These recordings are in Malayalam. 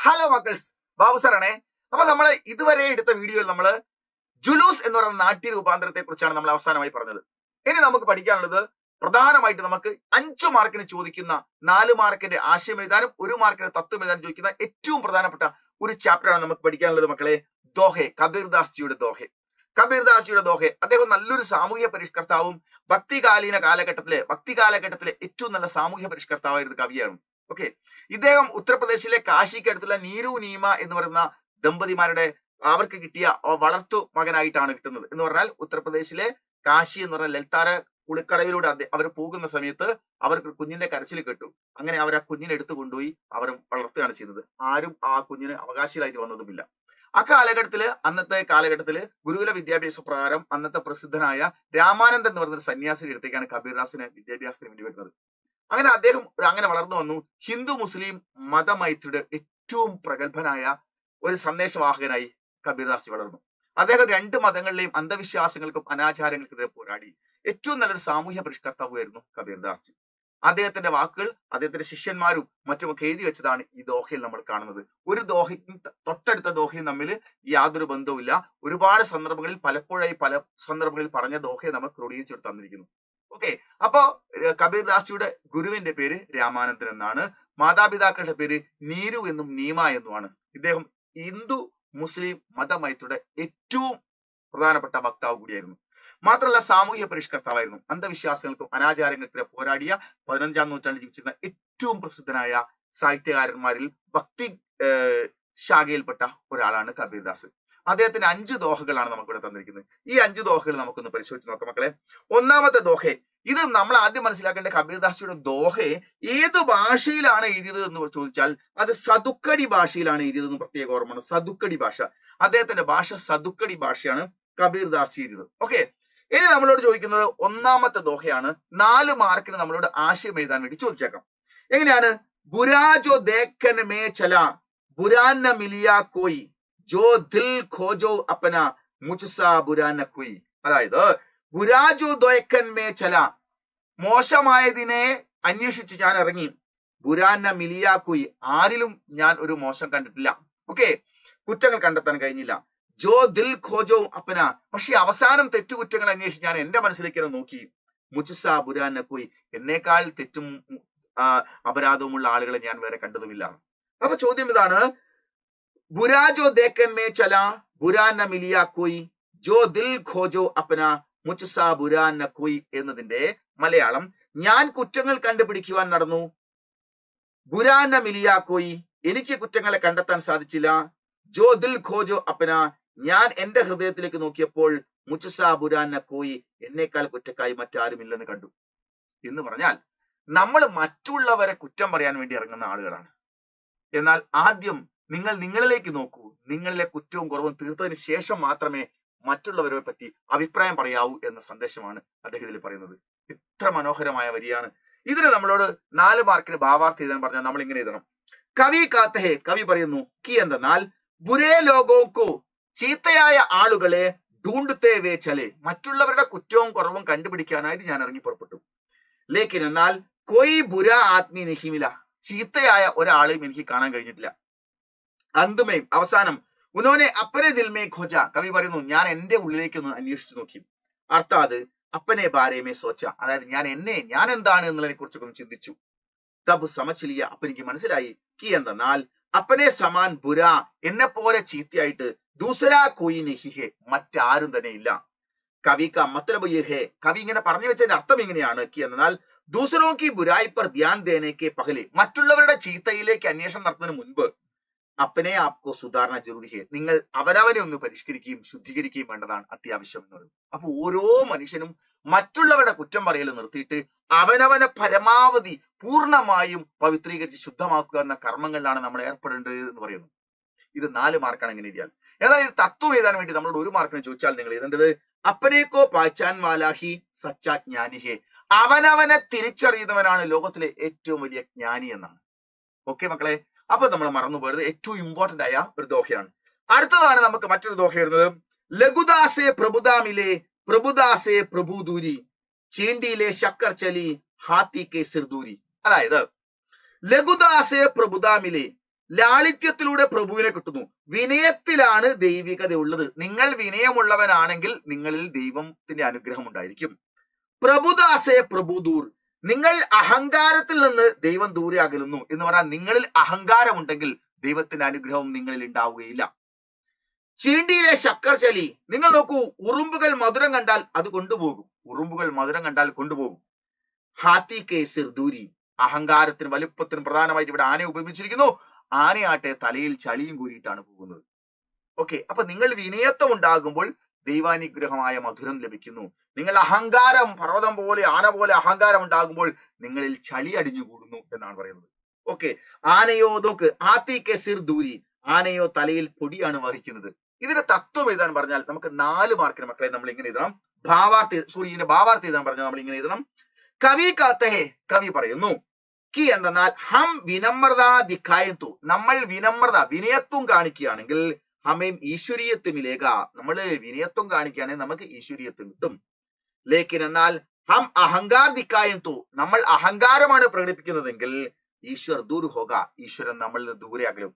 ഹലോ മക്കൾസ്, ബാബു സാറാണേ. അപ്പൊ നമ്മൾ ഇതുവരെ എടുത്ത വീഡിയോയിൽ നമ്മൾ ജുലൂസ് എന്ന് പറയുന്ന നാട്യ രൂപാന്തരത്തെ കുറിച്ചാണ് നമ്മൾ അവസാനമായി പറഞ്ഞത്. ഇനി നമുക്ക് പഠിക്കാനുള്ളത് പ്രധാനമായിട്ട് നമുക്ക് 5 മാർക്കിന് ചോദിക്കുന്ന 4 മാർക്കിന്റെ ആശയം എഴുതാനും 1 മാർക്കിന്റെ തത്വം എഴുതാനും ചോദിക്കുന്ന ഏറ്റവും പ്രധാനപ്പെട്ട ഒരു ചാപ്റ്ററാണ് നമുക്ക് പഠിക്കാനുള്ളത് മക്കളെ. ദോഹെ, കബീർദാസ് ജിയുടെ ദോഹെ. കബീർദാസ് ജിയുടെ ദോഹെ, അദ്ദേഹം നല്ലൊരു സാമൂഹ്യ പരിഷ്കർത്താവും ഭക്തികാലീന കാലഘട്ടത്തിലെ ഏറ്റവും നല്ല സാമൂഹ്യ പരിഷ്കർത്താവായിരുന്ന കവിയാണ്. ഓക്കെ, ഇദ്ദേഹം ഉത്തർപ്രദേശിലെ കാശിക്ക് അടുത്തുള്ള നീരു നീമ എന്ന് പറയുന്ന ദമ്പതിമാരുടെ അവർക്ക് കിട്ടിയ വളർത്തു മകനായിട്ടാണ് കിട്ടുന്നത്. എന്ന് പറഞ്ഞാൽ ഉത്തർപ്രദേശിലെ കാശി എന്ന് പറഞ്ഞ ലൽത്താര കുളിക്കടവിലൂടെ അവർ പോകുന്ന സമയത്ത് അവർക്ക് കുഞ്ഞിന്റെ കരച്ചിൽ കേട്ടു. അങ്ങനെ അവർ ആ കുഞ്ഞിനെ എടുത്തു കൊണ്ടുപോയി അവർ വളർത്തുകയാണ് ചെയ്തത്. ആരും ആ കുഞ്ഞിന് അവകാശികളായിട്ട് വന്നതുമില്ല. അന്നത്തെ കാലഘട്ടത്തില് ഗുരുകുല വിദ്യാഭ്യാസ പ്രകാരം അന്നത്തെ പ്രസിദ്ധനായ രാമാനന്ദൻ എന്ന് പറയുന്ന സന്യാസിയുടെ അടുത്തേക്കാണ് കബീർദാസിനെ വിദ്യാഭ്യാസത്തിന് വേണ്ടി വരുന്നത്. അങ്ങനെ അദ്ദേഹം അങ്ങനെ വളർന്നു വന്നു. ഹിന്ദു മുസ്ലിം മതമൈത്രിയുടെ ഏറ്റവും പ്രഗത്ഭനായ ഒരു സന്ദേശവാഹകനായി കബീർദാസ് വളർന്നു. അദ്ദേഹം 2 മതങ്ങളിലെയും അന്ധവിശ്വാസങ്ങൾക്കും അനാചാരങ്ങൾക്കെതിരെ പോരാടി ഏറ്റവും നല്ലൊരു സാമൂഹ്യ പരിഷ്കർത്താവായിരുന്നു കബീർദാസ്. അദ്ദേഹത്തിന്റെ വാക്കുകൾ അദ്ദേഹത്തിന്റെ ശിഷ്യന്മാരും മറ്റുമൊക്കെ എഴുതി വെച്ചതാണ് ഈ ദോഹയിൽ നമ്മൾ കാണുന്നത്. ഒരു ദോഹയും തൊട്ടടുത്ത ദോഹയും തമ്മിൽ യാതൊരു ബന്ധവുമില്ല. ഒരുപാട് സന്ദർഭങ്ങളിൽ പല സന്ദർഭങ്ങളിൽ പറഞ്ഞ ദോഹയെ നമ്മൾ ക്രോഡീകരിച്ചെടുത്ത് തന്നിരിക്കുന്നു. ഓക്കെ, അപ്പോ കബീർദാസിയുടെ ഗുരുവിന്റെ പേര് രാമാനന്ദൻ എന്നാണ്. മാതാപിതാക്കളുടെ പേര് നീരു എന്നും നീമ എന്നുമാണ്. ഇദ്ദേഹം ഹിന്ദു മുസ്ലിം മതമൈത്രിയുടെ ഏറ്റവും പ്രധാനപ്പെട്ട വക്താവ് കൂടിയായിരുന്നു. മാത്രമല്ല സാമൂഹ്യ പരിഷ്കർത്താവായിരുന്നു. അന്ധവിശ്വാസങ്ങൾക്കും അനാചാരങ്ങൾക്കെതിരെ പോരാടിയ 15ാം നൂറ്റാണ്ടിൽ ജീവിച്ചിരുന്ന ഏറ്റവും പ്രസിദ്ധനായ സാഹിത്യകാരന്മാരിൽ ഭക്തി ശാഖയിൽപ്പെട്ട ഒരാളാണ് കബീർദാസ്. അദ്ദേഹത്തിന് 5 ദോഹകളാണ് നമുക്കിവിടെ തന്നിരിക്കുന്നത്. ഈ 5 ദോഹകൾ നമുക്കൊന്ന് പരിശോധിച്ച് നോക്കാം മക്കളെ. ഒന്നാമത്തെ ദോഹെ, ഇത് നമ്മൾ ആദ്യം മനസ്സിലാക്കേണ്ട കബീർദാസിയുടെ ദോഹെ ഏത് ഭാഷയിലാണ് എഴുതിയത് എന്ന് ചോദിച്ചാൽ അത് സദുക്കടി ഭാഷയിലാണ് എഴുതിയതെന്ന് പ്രത്യേക ഓർമ്മയാണ്. സദുക്കടി ഭാഷ, അദ്ദേഹത്തിന്റെ ഭാഷ സദുക്കടി ഭാഷയാണ് കബീർദാസ് എഴുതിയത്. ഓക്കെ, ഇനി നമ്മളോട് ചോദിക്കുന്നത് ഒന്നാമത്തെ ദോഹയാണ്. 4 മാർക്കിന് നമ്മളോട് ആശയം എഴുതാൻ വേണ്ടി ചോദിച്ചേക്കാം. എങ്ങനെയാണ്? ബുരാജോ ദേക്കൻ മേ ചല ബുരാന മിലിയ കോയി ജോ ദിൽ ഖോജോ അപ്പന മുജ്സാ ബുരാന കോയി. അതായത് ബുരാജോ ദേക്കൻ മേ ചല, മോശമായതിനെ അന്വേഷിച്ച് ഞാൻ ഇറങ്ങി. ബുരാന മിലിയ കോയി, ആരിലും ഞാൻ ഒരു മോശം കണ്ടിട്ടില്ല. ഓക്കെ, കുറ്റങ്ങൾ കണ്ടെത്താൻ കഴിഞ്ഞില്ല. ജോ ദിൽ ഖോജോ അപ്പന, പക്ഷെ അവസാനം തെറ്റുകുറ്റങ്ങൾ അന്വേഷിച്ച് ഞാൻ എന്റെ മനസ്സിലേക്ക് നോക്കി. മുജ്സാ ബുരാന കോയി, എന്നേക്കാൾ തെറ്റും അപരാധവുമുള്ള ആളുകളെ ഞാൻ വേറെ കണ്ടതുമില്ല. അപ്പൊ ചോദ്യം ഇതാണ്, ബുരാജോ ദേക്കൻ മേ ചല ബുരാന മിലിയ കോയി ജോ ദിൽ ഖോജോ അപ്പന മുജ്സാ ബുരാന കോയി എന്നതിന്റെ മലയാളം, ഞാൻ കുറ്റങ്ങൾ കണ്ടുപിടിക്കുവാൻ നടന്നു. ബുരാന മിലിയ കോയി, എനിക്ക് കുറ്റങ്ങളെ കണ്ടെത്താൻ സാധിച്ചില്ല. ജോ ദിൽ ഖോജോ അപ്പന, ഞാൻ എന്റെ ഹൃദയത്തിലേക്ക് നോക്കിയപ്പോൾ മുജ്സാ ബുരാന കോയി, എന്നേക്കാൾ കുറ്റക്കായി മറ്റാരുമില്ലെന്ന് കണ്ടു. എന്ന് പറഞ്ഞാൽ നമ്മൾ മറ്റുള്ളവരെ കുറ്റം പറയാൻ വേണ്ടി ഇറങ്ങുന്ന ആളുകളാണ്. എന്നാൽ ആദ്യം നിങ്ങൾ നിങ്ങളിലേക്ക് നോക്കൂ. നിങ്ങളിലെ കുറ്റവും കുറവും തീർത്തതിന് ശേഷം മാത്രമേ മറ്റുള്ളവരെ പറ്റി അഭിപ്രായം പറയാവൂ എന്ന സന്ദേശമാണ് അദ്ദേഹം ഇതിൽ പറയുന്നത്. ഇത്ര മനോഹരമായ വരിയാണ്. ഇതിന് നമ്മളോട് 4 മാർക്കിന് ഭാവാർത്ഥം എഴുതാൻ പറഞ്ഞാൽ നമ്മൾ ഇങ്ങനെ എഴുതണം. കവി കാത്തഹെ, കവി പറയുന്നു കി എന്തെന്നാൽ ബുരേ ലോകോക്കോ, ചീത്തയായ ആളുകളെ ഡൂണ്ടത്തെ വേ ചലെ, മറ്റുള്ളവരുടെ കുറ്റവും കുറവും കണ്ടുപിടിക്കാനായിട്ട് ഞാൻ ഇറങ്ങി പുറപ്പെട്ടു. ലേക്കിൻ എന്നാൽ കൊയ് ബുര ആത്മീ നഹിമില, ചീത്തയായ ഒരാളെയും എനിക്ക് കാണാൻ കഴിഞ്ഞിട്ടില്ല. അന്തുമേയും അവസാനം ഉനോനെ അപ്പനെ ദിൽമേ ഖോജ, കവി പറയുന്നു ഞാൻ എന്റെ ഉള്ളിലേക്ക് ഒന്ന് അന്വേഷിച്ചു നോക്കി. അർത്ഥാത് അപ്പനെ ബാരേമേ സോച്ച, അതായത് ഞാൻ എന്താണ് എന്നുള്ളതിനെ കുറിച്ചൊക്കെ ഒന്ന് ചിന്തിച്ചു. തബ് സമച്ചിലിയ, അപ്പൊ എനിക്ക് മനസ്സിലായി കി എന്തെന്നാൽ അപ്പനെ സമാൻ ബുര, എന്നെ പോലെ ചീത്തയായിട്ട് ദൂസരാ കോയി നഹിഹെ, മറ്റാരും തന്നെ ഇല്ല. കവി കാ മത്ലബ് യേ ഹേ, കവി ഇങ്ങനെ പറഞ്ഞു വെച്ചതിന്റെ അർത്ഥം ഇങ്ങനെയാണ്. കി എന്നാൽ ദൂസരോ കി ബുരായി പർ ധ്യാൻ ദേനേക്ക് പഹലെ, മറ്റുള്ളവരുടെ ചീത്തയിലേക്ക് അന്വേഷണം നടത്തുന്നതിന് മുൻപ് അപ്പനെ ആപ്കോ സുധാരണ ജരൂരി ഹേ, നിങ്ങൾ അവനവനെ ഒന്ന് പരിഷ്കരിക്കുകയും ശുദ്ധീകരിക്കുകയും വേണ്ടതാണ് അത്യാവശ്യം എന്ന് പറയും. അപ്പൊ ഓരോ മനുഷ്യനും മറ്റുള്ളവരുടെ കുറ്റം പറയൽ നിർത്തിയിട്ട് അവനവനെ പരമാവധി പൂർണ്ണമായും പവിത്രീകരിച്ച് ശുദ്ധമാക്കുക എന്ന കർമ്മങ്ങളിലാണ് നമ്മൾ ഏർപ്പെടേണ്ടത് എന്ന് പറയുന്നു. ഇത് 4 മാർക്കാണ് എങ്ങനെ എഴുതിയാൽ. ഏതായാലും തത്വം എഴുതാൻ വേണ്ടി നമ്മളോട് 1 മാർക്കിന് ചോദിച്ചാൽ നിങ്ങൾ എഴുതേണ്ടത് അപ്പനേക്കോ പാച്ചാൻ വാലാഹി സച്ചാ ജ്ഞാനിഹേ, അവനവനെ തിരിച്ചറിയുന്നവനാണ് ലോകത്തിലെ ഏറ്റവും വലിയ ജ്ഞാനി എന്നാണ്. ഓക്കെ മക്കളെ, അപ്പൊ നമ്മൾ മറന്നുപോയത് ഏറ്റവും ഇമ്പോർട്ടന്റ് ആയ ഒരു ദോഹയാണ്. അടുത്തതാണ് നമുക്ക് മറ്റൊരു ദോഹ വരുന്നത്. ലഘുദാസെ പ്രഭുദാമിലെ പ്രഭുദാസെ പ്രഭുദൂരി ചീണ്ടിയിലെ ശക്കർ ചലി ഹാത്തി കെ സിർദൂരി. അതായത് ലഘുദാസെ പ്രഭുദാമിലെ, ലാളിത്യത്തിലൂടെ പ്രഭുവിനെ കിട്ടുന്നു. വിനയത്തിലാണ് ദൈവികത ഉള്ളത്. നിങ്ങൾ വിനയമുള്ളവനാണെങ്കിൽ നിങ്ങളിൽ ദൈവത്തിന്റെ അനുഗ്രഹം ഉണ്ടായിരിക്കും. പ്രഭുദാസേ പ്രഭുദൂർ, നിങ്ങൾ അഹങ്കാരത്തിൽ നിന്ന് ദൈവം ദൂരെ അകലുന്നു എന്ന് പറഞ്ഞാൽ നിങ്ങളിൽ അഹങ്കാരമുണ്ടെങ്കിൽ ദൈവത്തിന്റെ അനുഗ്രഹം നിങ്ങളിൽ ഉണ്ടാവുകയില്ല. ചീണ്ടിയിലെ ശക്കർ ചലി, നിങ്ങൾ നോക്കൂ, ഉറുമ്പുകൾ മധുരം കണ്ടാൽ അത് കൊണ്ടുപോകും. ഉറുമ്പുകൾ മധുരം കണ്ടാൽ കൊണ്ടുപോകും. ഹാത്തി കേസിർ ദൂരി, അഹങ്കാരത്തിന് വലുപ്പത്തിന് പ്രധാനമായിട്ട് ഇവിടെ ആനയെ ഉപയോഗിച്ചിരിക്കുന്നു. ആനയാട്ടെ തലയിൽ ചളിയും കൂരിയിട്ടാണ് പോകുന്നത്. ഓക്കെ, അപ്പൊ നിങ്ങൾ വിനയത്വം ഉണ്ടാകുമ്പോൾ ദൈവാനുഗ്രഹമായ മധുരം ലഭിക്കുന്നു. നിങ്ങൾ അഹങ്കാരം, പർവ്വതം പോലെ ആന പോലെ അഹങ്കാരം ഉണ്ടാകുമ്പോൾ നിങ്ങളിൽ ചളി അടിഞ്ഞുകൂടുന്നു എന്നാണ് പറയുന്നത്. ഓക്കെ, ആനയോ നോക്ക്, ഹാത്തി കേസിർ ദൂരി, ആനയോ തലയിൽ പൊടിയാണ് വഹിക്കുന്നത്. ഇതിന്റെ തത്വം എഴുതാൻ പറഞ്ഞാൽ നമുക്ക് 4 മാർക്കിന് മക്കളെ നമ്മൾ ഇങ്ങനെ എഴുതണം. ഇതിന്റെ ഭാവാർത്ഥം എഴുതാൻ പറഞ്ഞാൽ നമ്മൾ ഇങ്ങനെ എഴുതണം. കവി കാത്തഹേ, കവി പറയുന്നു, കി എന്തെന്നാൽ ഹം വിനമ്രത ദിഖായത്തു, നമ്മൾ വിനയത്വം കാണിക്കുകയാണെങ്കിൽ ഹമേം ഈശ്വരീയത്വമിലേക, നമ്മൾ വിനയത്വം കാണിക്കുകയാണെങ്കിൽ നമുക്ക് ഈശ്വരീയത്വം കിട്ടും. ലേക്കിൻ എന്നാൽ ഹം അഹങ്കാർ ദിഖായത്തു, നമ്മൾ അഹങ്കാരമാണ് പ്രകടിപ്പിക്കുന്നതെങ്കിൽ ഈശ്വർ ദൂർ ഹോക, ഈശ്വരൻ നമ്മളിൽ നിന്ന് ദൂരെ അകലും.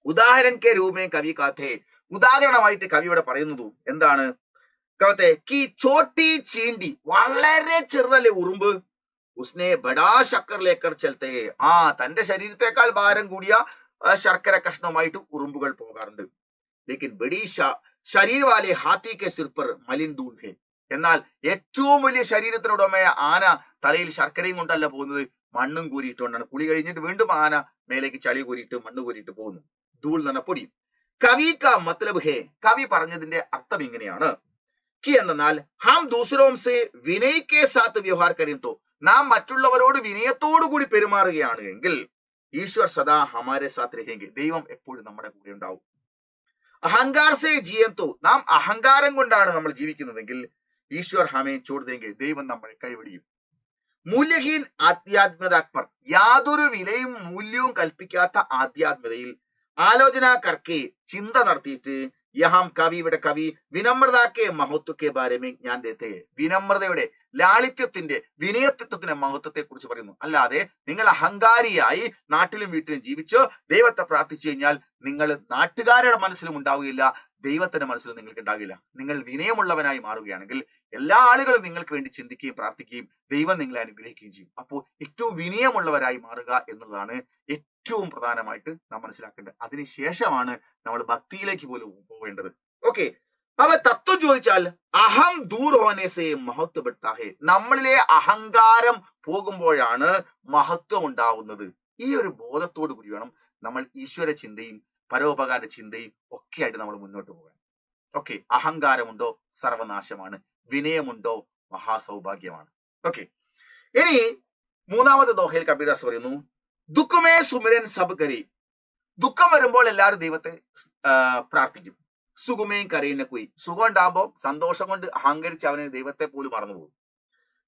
ഉദാഹരൺ കെ രൂപേ കവി കാത്തേ, ഉദാഹരണമായിട്ട് കവി ഇവിടെ പറയുന്നത് എന്താണ്? കവത്തെ കി ചോട്ടി ചീണ്ടി, വളരെ ചെറുതല്ലേ ഉറുമ്പ്, ഉസ്നെ ബഡാ ശക്കർ ലേക്കർ ചലത്തെ, തന്റെ ശരീരത്തെക്കാൾ ഭാരം കൂടിയ ശർക്കര കഷ്ണവുമായിട്ട് ഉറുമ്പുകൾ പോകാറുണ്ട്. ലേക്കിൻ ബഡി ശരീർ വാലെ ഹാത്തി കെ സിർ പർ മലിൻ ധൂൾ ഹെ, എന്നാൽ ഏറ്റവും വലിയ ശരീരത്തിനുടമയ ആന തലയിൽ ശർക്കരയും കൊണ്ടല്ല പോകുന്നത്, മണ്ണും കൂരിയിട്ടുകൊണ്ടാണ്. കുളി കഴിഞ്ഞിട്ട് വീണ്ടും ആന മേലേക്ക് ചളി കൂരിയിട്ട് മണ്ണ് കൂരിയിട്ട് പോകുന്നു. ധൂൾ എന്ന പൊടി. കവി കാ മത്ലബ് ഹേ, കവി പറഞ്ഞതിന്റെ അർത്ഥം ഇങ്ങനെയാണ്. കി എന്നാൽ ഹം ദൂസരോം സെ വിനയ് കെ സാത്ത് വ്യവഹാർ കരീത്തോ, നാം മറ്റുള്ളവരോട് വിനയത്തോടു കൂടി പെരുമാറുകയാണ് എങ്കിൽ ഈശ്വർ സദാ ഹമാരെ സാത്ത് രഹേങ്കെ, ദൈവം എപ്പോഴും നമ്മുടെ കൂടെ ഉണ്ടാവും. അഹങ്കാർ സെ ജിയന്തോ, നാം അഹങ്കാരം കൊണ്ടാണ് നമ്മൾ ജീവിക്കുന്നതെങ്കിൽ ഈശ്വർ ഹമേ ചോടുതെങ്കിൽ, ദൈവം നമ്മളെ കൈവിടിയും. മൂല്യഹീൻ ആധ്യാത്മികത അക്ബർ, യാതൊരു വിലയും മൂല്യവും കൽപ്പിക്കാത്ത ആധ്യാത്മികതയിൽ ആലോചന കർക്കെ, ചിന്ത നടത്തിയിട്ട് യഹാം കവി, ഇവിടെ കവി വിനമ്രതാക്കെ മഹത്വക്കെ ബാരമേ ഞാൻ ദേത്തെ, വിനമ്രതയുടെ, ലാളിത്യത്തിന്റെ, വിനയത്വത്തിന്റെ മഹത്വത്തെ കുറിച്ച് പറയുന്നു. അല്ലാതെ നിങ്ങൾ അഹങ്കാരിയായി നാട്ടിലും വീട്ടിലും ജീവിച്ച് ദൈവത്തെ പ്രാർത്ഥിച്ചു കഴിഞ്ഞാൽ നിങ്ങൾ നാട്ടുകാരുടെ മനസ്സിലും ഉണ്ടാവുകയില്ല, ദൈവത്തിന്റെ മനസ്സിലും നിങ്ങൾക്ക് ഉണ്ടാകില്ല. നിങ്ങൾ വിനയമുള്ളവനായി മാറുകയാണെങ്കിൽ എല്ലാ ആളുകളും നിങ്ങൾക്ക് വേണ്ടി ചിന്തിക്കുകയും പ്രാർത്ഥിക്കുകയും ദൈവം നിങ്ങളെ അനുഗ്രഹിക്കുകയും ചെയ്യും. അപ്പോൾ ഏറ്റവും വിനയമുള്ളവരായി മാറുക എന്നുള്ളതാണ് ഏറ്റവും പ്രധാനമായിട്ട് നാം മനസ്സിലാക്കേണ്ടത്. അതിനുശേഷമാണ് നമ്മൾ ഭക്തിയിലേക്ക് പോലും പോവേണ്ടത്. ഓക്കെ, അപ്പൊ തത്വം ചോദിച്ചാൽ അഹം ദൂർ ഹോനേസെ മഹത്വ ബഡ്താഹേ, നമ്മളിലെ അഹങ്കാരം പോകുമ്പോഴാണ് മഹത്വം ഉണ്ടാവുന്നത്. ഈ ഒരു ബോധത്തോടു കൂടി വേണം നമ്മൾ ഈശ്വര ചിന്തയും പരോപകാര ചിന്തയും ഒക്കെ ആയിട്ട് നമ്മൾ മുന്നോട്ട് പോകാൻ. ഓക്കെ, അഹങ്കാരമുണ്ടോ സർവനാശമാണ്, വിനയമുണ്ടോ മഹാസൗഭാഗ്യമാണ്. ഓക്കെ, ഇനി 3ാമത്തെ ദോഹയിൽ കബീർദാസ് പറയുന്നു, ദുഃഖമേ സുമിരൻ സബ് കരി, ദുഃഖം വരുമ്പോൾ എല്ലാവരും ദൈവത്തെ പ്രാർത്ഥിക്കും. സുഖമേ കരയുന്ന കുയി, സുഖം ഉണ്ടാകുമ്പോൾ സന്തോഷം കൊണ്ട് അഹങ്കരിച്ച് അവന് ദൈവത്തെ പോലും മറന്നുപോകും.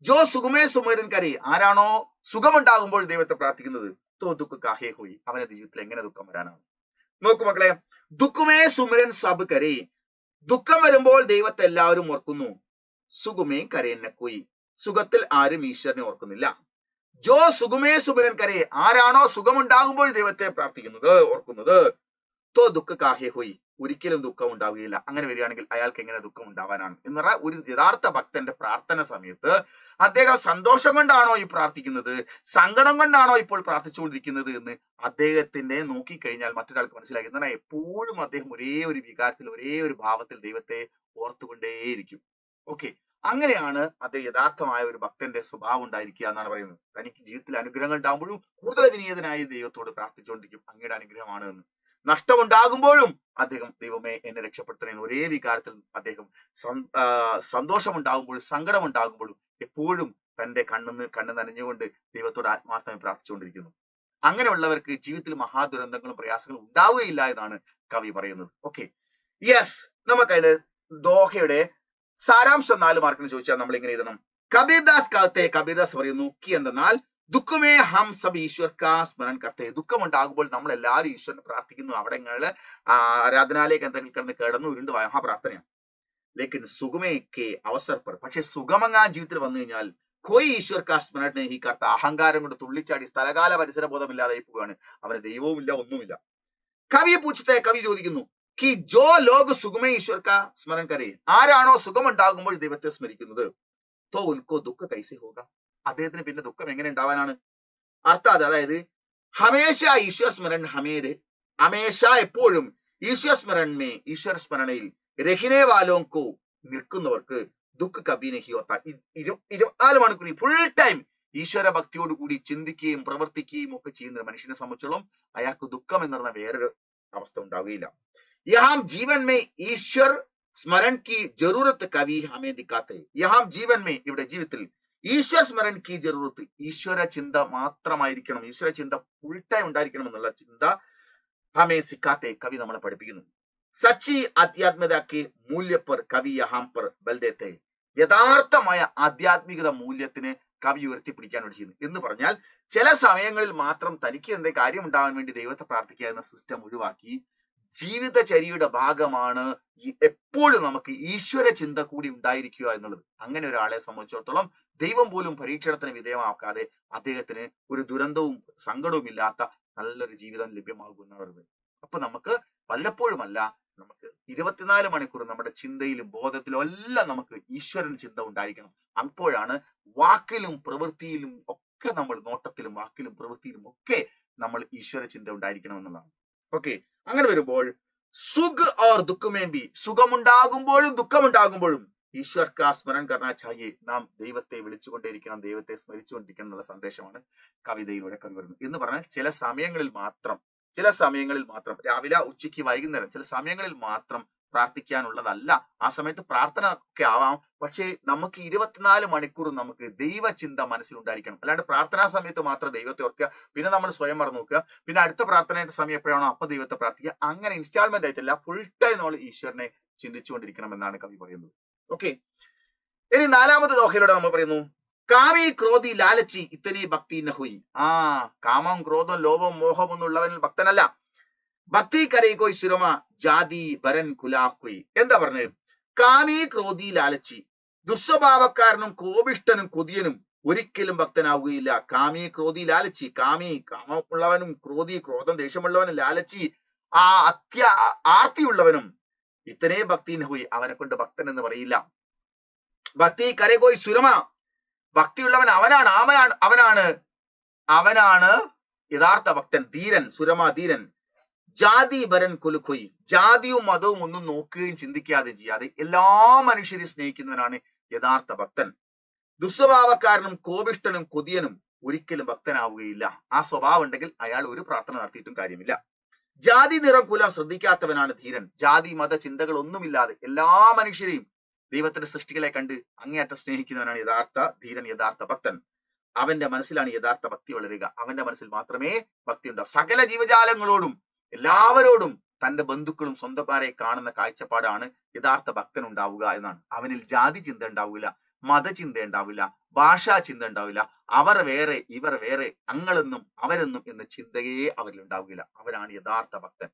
ജോ സുഖമേ സുമിരൻ കരി, ആരാണോ സുഖമുണ്ടാകുമ്പോൾ ദൈവത്തെ പ്രാർത്ഥിക്കുന്നത്, തോ ദുഃഖ കാഹേ ഹോയി, അവന്റെ ജീവിതത്തിൽ എങ്ങനെ ദുഃഖം വരാനാണ്? നോക്കൂ മക്കളെ, ദുഃഖമേ സുമിരൻ സബ് കരി, ദുഃഖം വരുമ്പോൾ ദൈവത്തെ എല്ലാവരും ഓർക്കുന്നു. സുഖമേ കരയുന്ന കുയി, സുഖത്തിൽ ആരും ഈശ്വരനെ ഓർക്കുന്നില്ല. ജോ സുഖമേ സുമിരൻ കരേ, ആരാണോ സുഖമുണ്ടാകുമ്പോൾ ദൈവത്തെ പ്രാർത്ഥിക്കുന്നത്, ഓർക്കുന്നത്, തോ ദുഃഖ കാഹേ ഹോയി, ഒരിക്കലും ദുഃഖം ഉണ്ടാവുകയില്ല. അങ്ങനെ വരികയാണെങ്കിൽ അയാൾക്ക് എങ്ങനെ ദുഃഖം ഉണ്ടാവാനാണ്? എന്ന് പറഞ്ഞാൽ ഒരു യഥാർത്ഥ ഭക്തന്റെ പ്രാർത്ഥന സമയത്ത് അദ്ദേഹം സന്തോഷം കൊണ്ടാണോ ഈ പ്രാർത്ഥിക്കുന്നത്, സങ്കടം കൊണ്ടാണോ ഇപ്പോൾ പ്രാർത്ഥിച്ചുകൊണ്ടിരിക്കുന്നത് എന്ന് അദ്ദേഹത്തിന്റെ നോക്കിക്കഴിഞ്ഞാൽ മറ്റൊരാൾക്ക് മനസ്സിലാക്കി. എന്നാൽ എപ്പോഴും അദ്ദേഹം ഒരേ ഒരു വികാരത്തിൽ, ഒരേ ഒരു ഭാവത്തിൽ ദൈവത്തെ ഓർത്തുകൊണ്ടേയിരിക്കും. ഓക്കെ, അങ്ങനെയാണ് അത് യഥാർത്ഥമായ ഒരു ഭക്തന്റെ സ്വഭാവം ഉണ്ടായിരിക്കുക എന്നാണ് പറയുന്നത്. തനിക്ക് ജീവിതത്തിൽ അനുഗ്രഹങ്ങൾ ഉണ്ടാകുമ്പോഴും കൂടുതൽ വിനീതനായി ദൈവത്തോട് പ്രാർത്ഥിച്ചുകൊണ്ടിരിക്കും, അങ്ങയുടെ അനുഗ്രഹമാണ് എന്ന്. നഷ്ടമുണ്ടാകുമ്പോഴും അദ്ദേഹം ദൈവമേ എന്നെ രക്ഷപ്പെടുത്തണേ എന്ന് ഒരേ വികാരത്തിൽ അദ്ദേഹം സന്തോഷമുണ്ടാകുമ്പോഴും സങ്കടം ഉണ്ടാകുമ്പോഴും എപ്പോഴും തന്റെ കണ്ണ് നനഞ്ഞുകൊണ്ട് ദൈവത്തോട് ആത്മാർത്ഥമായി പ്രാർത്ഥിച്ചുകൊണ്ടിരിക്കുന്നു. അങ്ങനെയുള്ളവർക്ക് ജീവിതത്തിൽ മഹാദുരന്തങ്ങളും പ്രയാസങ്ങളും ഉണ്ടാവുകയില്ല എന്നാണ് കവി പറയുന്നത്. ഓക്കെ, യെസ്, നമുക്കതിന്റെ ദോഹയുടെ സാരാംശം 4 മാർക്കിന് ചോദിച്ചാൽ നമ്മൾ ഇങ്ങനെ എഴുതണം. കബീർദാസ് കാലത്തെ കബീർദാസ് പറയുന്നു, കി എന്തെന്നാൽ ദുഃഖമേ ഹം സബ് ഈശ്വർ കാ സ്മരൺ കർത്തേ, ദുഃഖമുണ്ടാകുമ്പോൾ നമ്മൾ എല്ലാവരും ഈശ്വരനെ പ്രാർത്ഥിക്കുന്നു. അവിടങ്ങളില് ആരാധനാലയ കേന്ദ്രങ്ങളിൽ കിടന്ന് ഉരുണ്ട് പ്രാർത്ഥനയാണ്. ലേക്കിൻ സുഖമേ കെ അവസർ പർ, പക്ഷെ സുഖമങ്ങാൻ ജീവിതത്തിൽ വന്നു കഴിഞ്ഞാൽ കോയി ഈശ്വർ കാ സ്മരണ ഈ കർത്ത അഹങ്കാരം കൊണ്ട് തുള്ളിച്ചാടി സ്ഥലകാല പരിസര ബോധമില്ലാതെ പോവുകയാണ്. അവന് ദൈവവുമില്ല, ഒന്നുമില്ല. കവി ചോദിക്കുന്നു കി ജോ ലോക സുഖമേ ഈശ്വർ കാ സ്മരൺ കരേ, ആരാണോ സുഖമുണ്ടാകുമ്പോൾ ദൈവത്തെ സ്മരിക്കുന്നത്, തോ ഉൻകോ ദുഃഖ കൈസെ ഹോഗ, അദ്ദേഹത്തിന് പിന്നെ ദുഃഖം എങ്ങനെ ഉണ്ടാവാനാണ്? അർത്ഥാത് അതായത് ഹമേശ ഈശ്വർ സ്മരൺ ഹമേരെ, ഹമേശ എപ്പോഴും ഈശ്വർ സ്മരൺമേ, ഈശ്വര സ്മരണയിൽ രഹിനെ വാലോങ്കോ നിൽക്കുന്നവർക്ക് ദുഃഖ കബി നഹി ഹോത്ത, 24 മണിക്കൂർ ഫുൾ ടൈം ഈശ്വര ഭക്തിയോട് കൂടി ചിന്തിക്കുകയും പ്രവർത്തിക്കുകയും ഒക്കെ ചെയ്യുന്ന മനുഷ്യനെ സംബന്ധിച്ചോളം അയാൾക്ക് ദുഃഖം എന്ന് പറഞ്ഞ വേറൊരു അവസ്ഥ ഉണ്ടാവുകയില്ല. യഹാം ജീവൻ മേ ഈശ്വർ സ്മരൺ കി ജറൂറത്ത് കവി ഹമേ ദിക്കാത്തെ, യഹാം ജീവൻ മേ ഇവിടെ ജീവിതത്തിൽ ഈശ്വർ സ്മരൺ കി ജറൂറത്ത്, ഈശ്വര ചിന്ത മാത്രമായിരിക്കണം, ഈശ്വര ചിന്ത ഫുൾ ടൈം ഉണ്ടായിരിക്കണം എന്നുള്ള ചിന്ത ഹമേ സിക്കാത്തെ, കവി നമ്മളെ പഠിപ്പിക്കുന്നു. സച്ചി ആധ്യാത്മികതയ്ക്ക് മൂല്യപ്പർ കവി യഹാം പർ ബൽദേത്തെ, യഥാർത്ഥമായ ആധ്യാത്മികത മൂല്യത്തിന് കവി ഉയർത്തിപ്പിടിക്കാൻ വേണ്ടി ചെയ്യുന്നു. എന്ന് പറഞ്ഞാൽ ചില സമയങ്ങളിൽ മാത്രം തനിക്ക് എന്തേ കാര്യം ഉണ്ടാവാൻ വേണ്ടി ദൈവത്തെ പ്രാർത്ഥിക്കുക എന്ന സിസ്റ്റം ഒഴിവാക്കി ജീവിതചര്യയുടെ ഭാഗമാണ് എപ്പോഴും നമുക്ക് ഈശ്വര ചിന്ത കൂടി ഉണ്ടായിരിക്കുക എന്നുള്ളത്. അങ്ങനെ ഒരാളെ സംബന്ധിച്ചിടത്തോളം ദൈവം പോലും പരീക്ഷണത്തിന് വിധേയമാക്കാതെ അദ്ദേഹത്തിന് ഒരു ദുരന്തവും സങ്കടവും ഇല്ലാത്ത നല്ലൊരു ജീവിതം ലഭ്യമാകുന്നവരുത്. അപ്പൊ നമുക്ക് വല്ലപ്പോഴുമല്ല, നമുക്ക് 24 മണിക്കൂർ നമ്മുടെ ചിന്തയിലും ബോധത്തിലും എല്ലാം നമുക്ക് ഈശ്വരൻ ചിന്ത ഉണ്ടായിരിക്കണം. അപ്പോഴാണ് വാക്കിലും പ്രവൃത്തിയിലും ഒക്കെ, നമ്മൾ നോട്ടത്തിലും വാക്കിലും പ്രവൃത്തിയിലും ഒക്കെ നമ്മൾ ഈശ്വര ചിന്ത ഉണ്ടായിരിക്കണം എന്നുള്ളതാണ്. ഓക്കെ, അങ്ങനെ വരുമ്പോൾ സുഖ് ഓർ ദുഃഖമേമ്പി, സുഖമുണ്ടാകുമ്പോഴും ദുഃഖമുണ്ടാകുമ്പോഴും ഈശ്വർ കാ സ്മരൺ കർണ ചാഹിയെ, നാം ദൈവത്തെ വിളിച്ചുകൊണ്ടേയിരിക്കണം, ദൈവത്തെ സ്മരിച്ചുകൊണ്ടിരിക്കണം എന്നുള്ള സന്ദേശമാണ് കവിതയിലൂടെ കവി വരുന്നത്. എന്ന് പറഞ്ഞാൽ ചില സമയങ്ങളിൽ മാത്രം രാവിലെ, ഉച്ചയ്ക്ക്, വൈകുന്നേരം ചില സമയങ്ങളിൽ മാത്രം പ്രാർത്ഥിക്കാനുള്ളതല്ല. ആ സമയത്ത് പ്രാർത്ഥന ഒക്കെ ആവാം, പക്ഷേ നമുക്ക് 24 മണിക്കൂർ നമുക്ക് ദൈവചിന്ത മനസ്സിലുണ്ടായിരിക്കണം. അല്ലാണ്ട് പ്രാർത്ഥനാ സമയത്ത് മാത്രം ദൈവത്തെ ഓർക്കുക, പിന്നെ നമ്മൾ സ്വയം മറന്നു നോക്കുക, പിന്നെ അടുത്ത പ്രാർത്ഥനയുടെ സമയം എപ്പോഴാണോ അപ്പൊ ദൈവത്തെ പ്രാർത്ഥിക്കുക. അങ്ങനെ ഇൻസ്റ്റാൾമെന്റ് ആയിട്ടല്ല, ഫുൾ ടൈം നമ്മൾ ഈശ്വരനെ ചിന്തിച്ചുകൊണ്ടിരിക്കണം എന്നാണ് കവി പറയുന്നത്. ഓക്കെ, ഇനി 4ാമത്തെ ദോഹയിലൂടെ നമ്മൾ പറയുന്നു കാമി ക്രോധി ലാലച്ചി ഇത്തനി ഭക്തി നഹുയി. കാമം ക്രോധം ലോഭം മോഹം ഒന്നുള്ളവനിൽ ഭക്തനല്ല. ഭക്തി കരയിക്കോയ് സുരമ ജാതി വരൻ കുലാഹുയി. എന്താ പറഞ്ഞത്? കാമി ക്രോധി ലാലച്ചി, ദുസ്വഭാവക്കാരനും കോപിഷ്ടനും കൊതിയനും ഒരിക്കലും ഭക്തനാവുകയില്ല. കാമി ക്രോധി ലാലച്ചി, കാമമുള്ളവനും ക്രോധി ക്രോധം ദേഷ്യമുള്ളവനും ലാലച്ചി ആർത്തിയുള്ളവനും ഇത്തനെ ഭക്തി നഹുയി, അവനെ കൊണ്ട് ഭക്തൻ എന്ന് പറയില്ല. ഭക്തി കരകോയ് സുരമ, ഭക്തിയുള്ളവൻ അവനാണ് യഥാർത്ഥ ഭക്തൻ. ധീരൻ, സുരമ ധീരൻ. ജാതി വരൻ കുലുക്കൊയ്, ജാതിയും മതവും ഒന്നും നോക്കുകയും ചിന്തിക്കാതെ ചെയ്യാതെ എല്ലാ മനുഷ്യരെയും സ്നേഹിക്കുന്നവനാണ് യഥാർത്ഥ ഭക്തൻ. ദുസ്വഭാവക്കാരനും കോപിഷ്ടനും കൊതിയനും ഒരിക്കലും ഭക്തനാവുകയില്ല. ആ സ്വഭാവം ഉണ്ടെങ്കിൽ അയാൾ ഒരു പ്രാർത്ഥന നടത്തിയിട്ടും കാര്യമില്ല. ജാതി നിറം കുലം ശ്രദ്ധിക്കാത്തവനാണ് ധീരൻ. ജാതി മത ചിന്തകൾ ഒന്നുമില്ലാതെ എല്ലാ മനുഷ്യരെയും ദൈവത്തിന്റെ സൃഷ്ടികളെ കണ്ട് അങ്ങേയറ്റം സ്നേഹിക്കുന്നവനാണ് യഥാർത്ഥ ധീരൻ, യഥാർത്ഥ ഭക്തൻ. അവന്റെ മനസ്സിലാണ് യഥാർത്ഥ ഭക്തി വളരുക. അവന്റെ മനസ്സിൽ മാത്രമേ ഭക്തി ഉണ്ടാവും. സകല ജീവജാലങ്ങളോടും എല്ലാവരോടും തന്റെ ബന്ധുക്കളും സ്വന്തക്കാരെ കാണുന്ന കാഴ്ചപ്പാടാണ് യഥാർത്ഥ ഭക്തൻ ഉണ്ടാവുക എന്നാണ്. അവനിൽ ജാതി ചിന്ത ഉണ്ടാവില്ല, മതചിന്ത ഉണ്ടാവില്ല, ഭാഷാ ചിന്ത ഉണ്ടാവില്ല, അവർ വേറെ ഇവർ വേറെ, അങ്ങളെന്നും അവരെന്നും എന്ന ചിന്തയെ അവരിൽ ഉണ്ടാവുകയില്ല. അവരാണ് യഥാർത്ഥ ഭക്തൻ.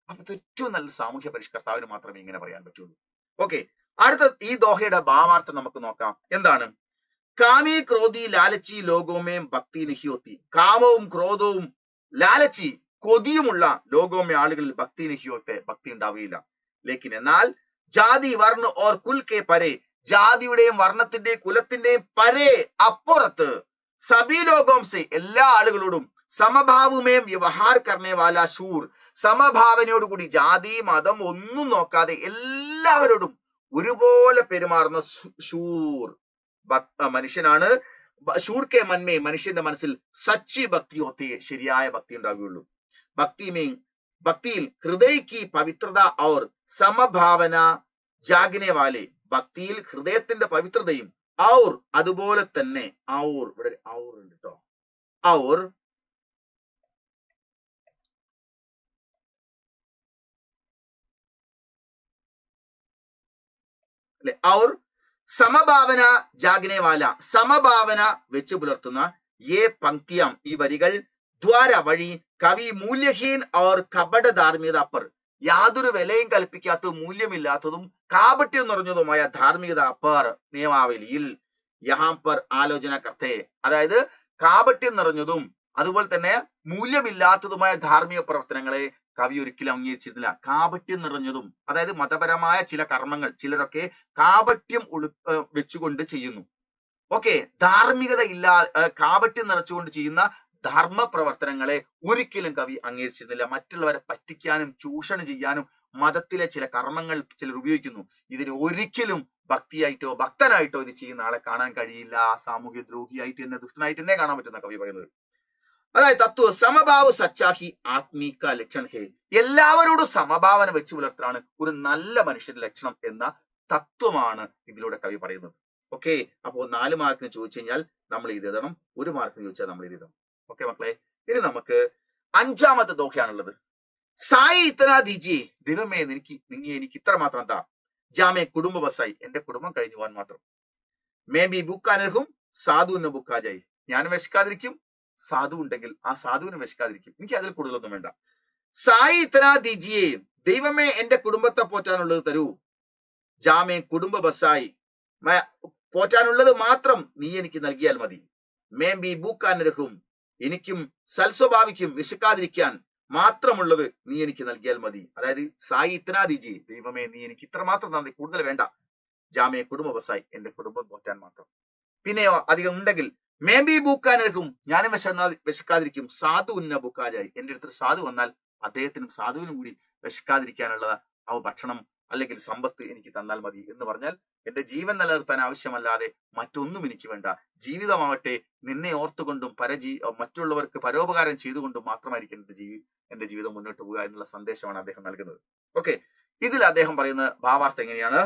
അപ്പൊ ഏറ്റവും നല്ല സാമൂഹ്യ പരിഷ്കർത്താവിന് മാത്രമേ ഇങ്ങനെ പറയാൻ പറ്റുള്ളൂ. ഓക്കെ, അടുത്ത ഈ ദോഹയുടെ ഭാവാർത്ഥം നമുക്ക് നോക്കാം. എന്താണ്? കാമി ക്രോധി ലാലച്ചി ലോകോമേം ഭക്തി നിഹിയോത്തി. കാമവും ക്രോധവും ലാലച്ചി കൊതിയുമുള്ള ലോകോമേ ആളുകളിൽ ഭക്തി നിഹിയോത്തെ, ഭക്തി ഉണ്ടാവുകയില്ല. ലേക്കിൻ എന്നാൽ ജാതി വർണ്ണ ഓർ കുൽ കെ പരെ, ജാതിയുടെയും വർണ്ണത്തിന്റെയും കുലത്തിന്റെയും പരേ അപ്പുറത്ത് സബി ലോകോം സെ, എല്ലാ ആളുകളോടും സമഭാവുമേം വ്യവഹാർ കർണേ വാല ശൂർ, സമഭാവനയോടുകൂടി ജാതി മതം ഒന്നും നോക്കാതെ എല്ലാവരോടും ഒരുപോലെ പെരുമാറുന്ന ശൂർ മനുഷ്യനാണ്. ശൂർ കെ മന്മേ, മനുഷ്യന്റെ മനസ്സിൽ സച്ചി ഭക്തി ഹോത്തി, ശരിയായ ഭക്തി ഉണ്ടാവുകയുള്ളൂ. ഭക്തിയിൽ ഹൃദയ की പവിത്രത और സമഭാവന ജാഗനെ വാലെ, ഭക്തിയിൽ ഹൃദയത്തിന്റെ പവിത്രതയും ഔർ അതുപോലെ തന്നെ ഔർ, ഇവിടെ ഔർ ഉണ്ട് കേട്ടോ, ഔർ അല്ലെ, ഔർ സമഭാവന ജാഗനെ വാല, സമഭാവന വെച്ച് പുലർത്തുന്ന യേ പങ്ക്തിയാം, ഈ വരികൾ ദ്വാര വഴി കവി മൂല്യഹീൻ ഓർ കപട ധാർമ്മികത അപ്പർ, യാതൊരു വിലയും കൽപ്പിക്കാത്തതും മൂല്യമില്ലാത്തതും കാപട്യം നിറഞ്ഞതുമായ ധാർമ്മികത അപ്പർ നിയമാവലിയിൽ യഹാം പർ ആലോചന കർത്തേ, അതായത് കാപട്യം നിറഞ്ഞതും അതുപോലെ തന്നെ മൂല്യമില്ലാത്തതുമായ ധാർമ്മിക പ്രവർത്തനങ്ങളെ കവി ഒരിക്കലും അംഗീകരിച്ചിരുന്നില്ല. കാപട്യം നിറഞ്ഞതും, അതായത് മതപരമായ ചില കർമ്മങ്ങൾ ചിലരൊക്കെ കാപട്യം വെച്ചുകൊണ്ട് ചെയ്യുന്നു. ഓക്കെ, ധാർമ്മികത കാപട്യം നിറച്ചുകൊണ്ട് ചെയ്യുന്ന ധർമ്മ പ്രവർത്തനങ്ങളെ ഒരിക്കലും കവി അംഗീകരിച്ചിരുന്നില്ല. മറ്റുള്ളവരെ പറ്റിക്കാനും ചൂഷണം ചെയ്യാനും മതത്തിലെ ചില കർമ്മങ്ങൾ ചിലർ ഉപയോഗിക്കുന്നു. ഇതിന് ഒരിക്കലും ഭക്തിയായിട്ടോ ഭക്തനായിട്ടോ ഇത് ചെയ്യുന്ന ആളെ കാണാൻ കഴിയില്ല. സാമൂഹ്യ ദ്രോഹിയായിട്ട് തന്നെ ദുഷ്ടനായിട്ട് തന്നെ കാണാൻ പറ്റുന്ന കവി പറയുന്നത്. അതായത് തത്വ സമഭാവ സച്ചാഹി ആത്മീക ലക്ഷൺ ഹേ, എല്ലാവരോടും സമഭാവന വെച്ച് പുലർത്തലാണ് ഒരു നല്ല മനുഷ്യന്റെ ലക്ഷണം എന്ന തത്വമാണ് ഇതിലൂടെ കവി പറയുന്നത്. ഓക്കെ, അപ്പോൾ 4 മാർക്കിന് ചോദിച്ചു കഴിഞ്ഞാൽ നമ്മൾ ഇത് എഴുതണം, 1 മാർക്കിന് ചോദിച്ചാൽ നമ്മൾ ഇത് എഴുതണം. ഓക്കെ മക്കളെ, ഇനി നമുക്ക് 5ാമത്തെ ദോഹയാണുള്ളത്. സായി ഇത്തന ദീജിയെ, ദൈവമേ എനിക്ക് ഇത്ര മാത്രം താ. ജാമേ കുടുംബ ബസായി, എന്റെ കുടുംബം കഴിഞ്ഞു പോകാൻ മാത്രം. മേ ബി ബുക്കാനർഹും സാധുവിന് ബുക്കാജായി, ഞാൻ വിശക്കാതിരിക്കും, സാധു ഉണ്ടെങ്കിൽ ആ സാധുവിന് വിശക്കാതിരിക്കും, എനിക്ക് അതിൽ കൂടുതലൊന്നും വേണ്ട. സായി ഇത്തന ദീജിയെ, ദൈവമേ എന്റെ കുടുംബത്തെ പോറ്റാനുള്ളത് തരൂ. ജാമേ കുടുംബ ബസായി, പോറ്റാനുള്ളത് മാത്രം നീ എനിക്ക് നൽകിയാൽ മതി. മേ ബി ബൂക്കാനർഹും, എനിക്കും സൽസ്വഭാവിക്കും വിശക്കാതിരിക്കാൻ മാത്രമുള്ളത് നീ എനിക്ക് നൽകിയാൽ മതി. അതായത് സായി ഇത്തനാ ദീജി, ദൈവമേ നീ എനിക്ക് ഇത്ര മാത്രം തന്നെ, കൂടുതൽ വേണ്ട. ജാമേ കുടുംബ ബസായി, എന്റെ കുടുംബം പോറ്റാൻ മാത്രം. പിന്നെയോ അധികം ഉണ്ടെങ്കിൽ മേ ബി ബൂക്കാനർഹും, ഞാനും വിശക്കാതിരിക്കും. സാധു ഉന്ന ബുക്കാജായി, എന്റെ അടുത്തൊരു സാധു വന്നാൽ അദ്ദേഹത്തിനും സാധുവിനും കൂടി വിശക്കാതിരിക്കാനുള്ള ആ ഭക്ഷണം അല്ലെങ്കിൽ സമ്പത്ത് എനിക്ക് തന്നാൽ മതി എന്ന് പറഞ്ഞാൽ എന്റെ ജീവൻ നിലനിർത്താൻ ആവശ്യമല്ലാതെ മറ്റൊന്നും എനിക്ക് വേണ്ട. ജീവിതമാവട്ടെ നിന്നെ ഓർത്തുകൊണ്ടും മറ്റുള്ളവർക്ക് പരോപകാരം ചെയ്തുകൊണ്ടും മാത്രമായിരിക്കും എന്റെ ജീവിതം മുന്നോട്ട് പോകുക എന്നുള്ള സന്ദേശമാണ് അദ്ദേഹം നൽകുന്നത്. ഓക്കെ, ഇതിൽ അദ്ദേഹം പറയുന്ന ഭാവാർത്ഥം എങ്ങനെയാണ്?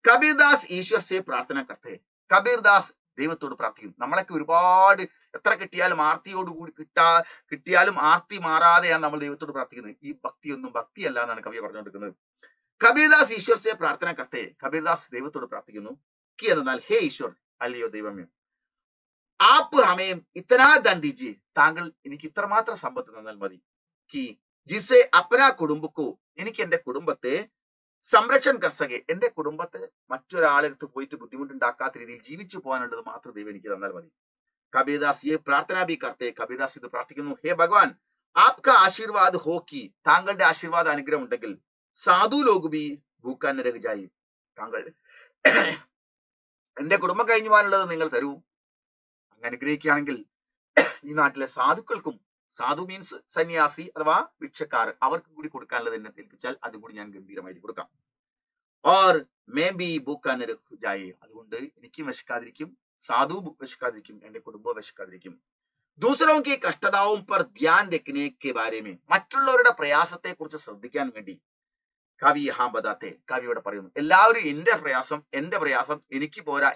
കബീർദാസ് ഈശ്വർ സേ പ്രാർത്ഥന കർത്തേ, കബീർദാസ് ദൈവത്തോട് പ്രാർത്ഥിക്കുന്നു. നമ്മളൊക്കെ ഒരുപാട് എത്ര കിട്ടിയാലും ആർത്തിയോടുകൂടി കിട്ടിയാലും ആർത്തി മാറാതെയാണ് നമ്മൾ ദൈവത്തോട് പ്രാർത്ഥിക്കുന്നത്. ഈ ഭക്തിയൊന്നും ഭക്തിയല്ല എന്നാണ് കവി പറഞ്ഞുകൊണ്ടിരിക്കുന്നത്. കബീർദാസ് ഈശ്വർ സേ പ്രാർത്ഥന കർത്തേ, കബീർദാസ് ദൈവത്തോട് പ്രാർത്ഥിക്കുന്നു. കി എന്നാൽ ഹേ ഈശ്വർ, അല്ലയോ ദൈവമേ, ആപ്പ് ഹമേം ഇത്തനാ ധൻ ദീജിയെ, താങ്കൾ എനിക്ക് ഇത്രമാത്രം സമ്പത്ത് തന്നാൽ മതി. കി ജിസെ അപ്പനാ കുടുംബക്കോ, എനിക്ക് എന്റെ കുടുംബത്തെ സംരക്ഷൺ കർസകെ, എന്റെ കുടുംബത്തെ മറ്റൊരാളെടുത്ത് പോയിട്ട് ബുദ്ധിമുട്ടുണ്ടാക്കാത്ത രീതിയിൽ ജീവിച്ചു പോകാനുള്ളത് മാത്രം ദൈവം എനിക്ക് തന്നാൽ മതി. കബീർദാസ് ഈ പ്രാർത്ഥന ബി കർത്തേ, കബീർദാസ് ഇത് പ്രാർത്ഥിക്കുന്നു. ഹേ ഭഗവാൻ, ആപ്ക ആശീർവാദ് ഹോക്കി, താങ്കളുടെ ആശീർവാദ അനുഗ്രഹം ഉണ്ടെങ്കിൽ സാധു ലോക് ബി ഭൂക്കാൻ രഹജായി, താങ്കൾ എന്റെ കുടുംബം കഴിഞ്ഞു പോകാനുള്ളത് നിങ്ങൾ തരൂ. അങ്ങ് അനുഗ്രഹിക്കുകയാണെങ്കിൽ ഈ നാട്ടിലെ സാധുക്കൾക്കും, സാധു മീൻസ് സന്യാസി അഥവാ ഭിക്ഷക്കാർ, അവർക്ക് കൂടി കൊടുക്കാനുള്ളത് എന്നെ ഏൽപ്പിച്ചാൽ അതുകൂടി ഞാൻ ഗംഭീരമായിട്ട് കൊടുക്കാം. ഓർ മേ ബി ഭൂക്കാൻ രഹജായി, അതുകൊണ്ട് എനിക്കും വിശക്കാതിരിക്കും, സാധു വിശക്കാതിരിക്കും, എന്റെ കുടുംബം വിശക്കാതിരിക്കും. ദൂസരോं की കഷ്ടതാവും पर ध्यान रखने के बारे में, മറ്റുള്ളവരുടെ പ്രയാസത്തെ കുറിച്ച് ശ്രദ്ധിക്കാൻ വേണ്ടി കവി ഹാം ബദാത്തെ, കവി ഇവിടെ പറയുന്നു എല്ലാവരും എന്റെ പ്രയാസം എനിക്ക് പോരാ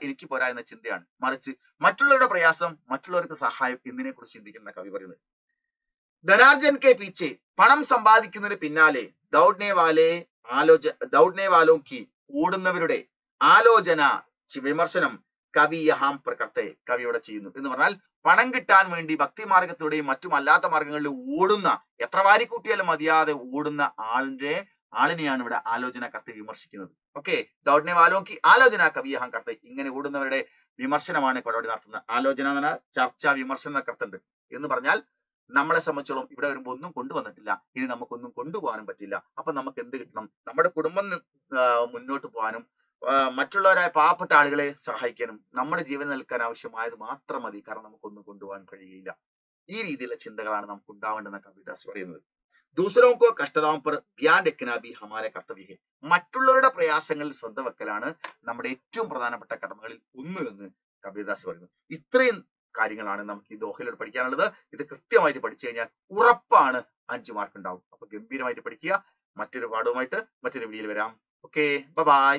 എന്ന ചിന്തയാണ്, മറിച്ച് മറ്റുള്ളവരുടെ പ്രയാസം, മറ്റുള്ളവർക്ക് സഹായം എന്നിനെ കുറിച്ച് ചിന്തിക്കുന്ന കവി പറയുന്നത്. ധനാർജൻ കെ പീച്ചെ, പണം സമ്പാദിക്കുന്നതിന് പിന്നാലെ ദൗഡ്നെ വാലോം കി, ഓടുന്നവരുടെ ആലോചന വിമർശനം കവി യഹാം പ്രകർത്തെ, കവിയോടെ ചെയ്യുന്നു എന്ന് പറഞ്ഞാൽ പണം കിട്ടാൻ വേണ്ടി ഭക്തി മാർഗത്തിലൂടെയും മറ്റും അല്ലാത്ത മാർഗങ്ങളിൽ ഓടുന്ന, എത്ര വാരിക്കൂട്ടിയാലും മതിയാതെ ഓടുന്ന ആളിനെയാണ് ഇവിടെ ആലോചന കർത്ത വിമർശിക്കുന്നത്. ഓക്കെ, ദൗഡ്നെ വാലോം കി ആലോചന കവി യഹാം കർത്തെ, ഇങ്ങനെ ഓടുന്നവരുടെ വിമർശനമാണ് ഇവിടെ നടത്തുന്നത്. ആലോചന എന്ന് പറഞ്ഞാൽ ചർച്ച, വിമർശനം കർത്തുണ്ട് എന്ന് പറഞ്ഞാൽ നമ്മളെ സംബന്ധിച്ചോളം ഇവിടെ വരുമ്പോൾ ഒന്നും കൊണ്ടുവന്നിട്ടില്ല, ഇനി നമുക്കൊന്നും കൊണ്ടുപോകാനും പറ്റില്ല. അപ്പൊ നമുക്ക് എന്ത് കിട്ടണം? നമ്മുടെ കുടുംബം മുന്നോട്ട് പോകാനും മറ്റുള്ളവരായ പാവപ്പെട്ട ആളുകളെ സഹായിക്കാനും നമ്മുടെ ജീവൻ നിൽക്കാൻ ആവശ്യമായത് മാത്രം മതി, കാരണം നമുക്കൊന്നും കൊണ്ടുപോകാൻ കഴിയില്ല. ഈ രീതിയിലുള്ള ചിന്തകളാണ് നമുക്ക് ഉണ്ടാവേണ്ടെന്ന കവിദാസ് പറയുന്നത്. ദൂസരോं को കഷ്ടതാവും पर ध्यान रखना भी हमारे कर्तव्य है, മറ്റുള്ളവരുടെ പ്രയാസങ്ങളിൽ ശ്രദ്ധ വെക്കലാണ് നമ്മുടെ ഏറ്റവും പ്രധാനപ്പെട്ട കടമകളിൽ ഒന്ന് എന്ന് കബീർദാസ് പറയുന്നു. ഇത്രയും കാര്യങ്ങളാണ് നമുക്ക് ഈ ദോഹയിലൂടെ പഠിക്കാനുള്ളത്. ഇത് കൃത്യമായിട്ട് പഠിച്ചു കഴിഞ്ഞാൽ ഉറപ്പാണ് 5 മാർക്ക് ഉണ്ടാവും. അപ്പൊ ഗംഭീരമായിട്ട് പഠിക്കുക. മറ്റൊരു പാഠവുമായിട്ട് മറ്റൊരു വീഡിയോയിൽ വരാം. Okay, by.